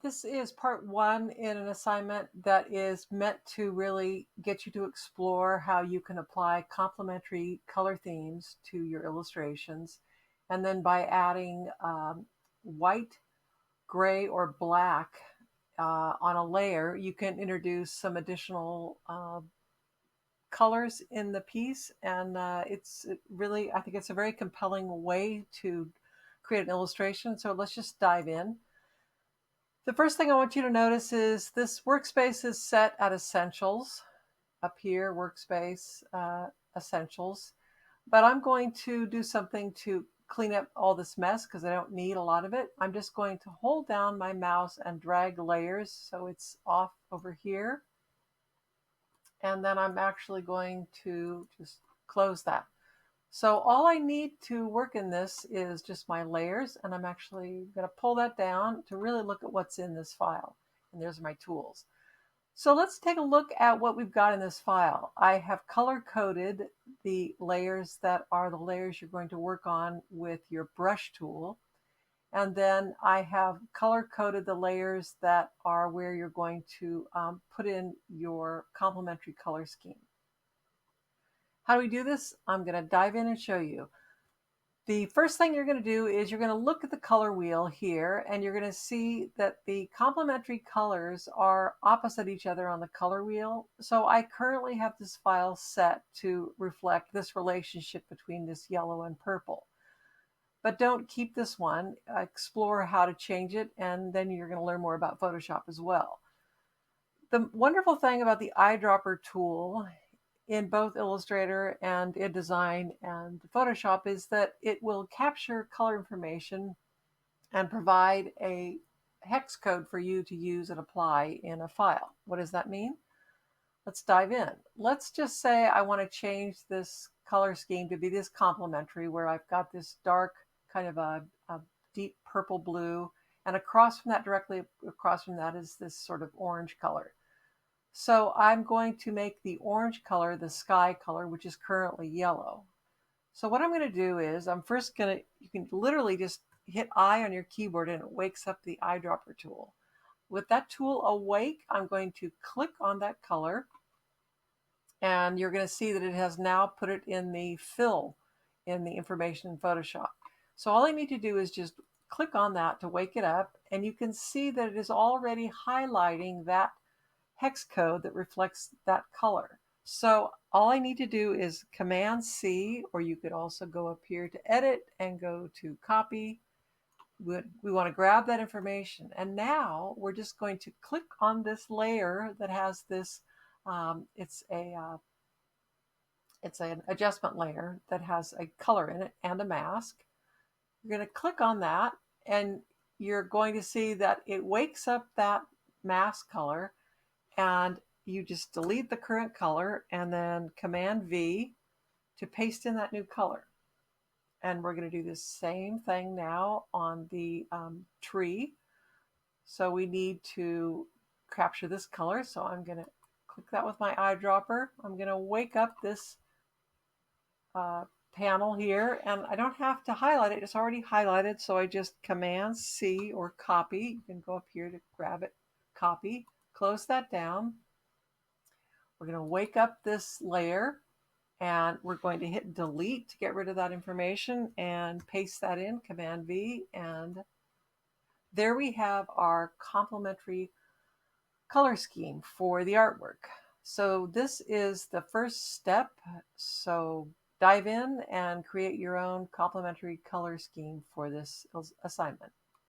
This is part one in an assignment that is meant to really get you to explore how you can apply complementary color themes to your illustrations. And then by adding white, gray, or black on a layer, you can introduce some additional colors in the piece. And really, I think it's a very compelling way to create an illustration. So let's just dive in. The first thing I want you to notice is this workspace is set at essentials. Up here, workspace essentials. But I'm going to do something to clean up all this mess because I don't need a lot of it. I'm just going to hold down my mouse and drag layers so it's off over here. And then I'm actually going to just close that. So all I need to work in this is just my layers, and I'm actually going to pull that down to really look at what's in this file. And there's my tools. So let's take a look at what we've got in this file. I have color coded the layers that are the layers you're going to work on with your brush tool. And then I have color coded the layers that are where you're going to put in your complementary color scheme. How do we do this? I'm going to dive in and show you. The first thing you're going to do is you're going to look at the color wheel here, and you're going to see that the complementary colors are opposite each other on the color wheel. So I currently have this file set to reflect this relationship between this yellow and purple. But don't keep this one. Explore how to change it, and then you're going to learn more about Photoshop as well. The wonderful thing about the eyedropper tool in both Illustrator and InDesign and Photoshop is that it will capture color information and provide a hex code for you to use and apply in a file. What does that mean? Let's dive in. Let's just say I want to change this color scheme to be this complementary, where I've got this dark kind of a deep purple blue, and across from that, directly across from that, is this sort of orange color. So I'm going to make the orange color the sky color, which is currently yellow. So what I'm going to do is I'm first going to, you can literally just hit I on your keyboard and it wakes up the eyedropper tool. With that tool awake, I'm going to click on that color, and you're going to see that it has now put it in the fill in the information in Photoshop. So all I need to do is just click on that to wake it up, and you can see that it is already highlighting that hex code that reflects that color. So all I need to do is Command C, or you could also go up here to edit and go to copy. We want to grab that information. And now we're just going to click on this layer that has this, it's an adjustment layer that has a color in it and a mask. You're going to click on that, and you're going to see that it wakes up that mask color, and you just delete the current color and then Command V to paste in that new color. And we're going to do the same thing now on the tree. So we need to capture this color. So I'm going to click that with my eyedropper. I'm going to wake up this panel here, and I don't have to highlight it. It's already highlighted. So I just Command C or copy. You can go up here to grab it, copy, close that down. We're going to wake up this layer, and we're going to hit delete to get rid of that information and paste that in, Command V, and there we have our complementary color scheme for the artwork. So this is the first step. So dive in and create your own complementary color scheme for this assignment.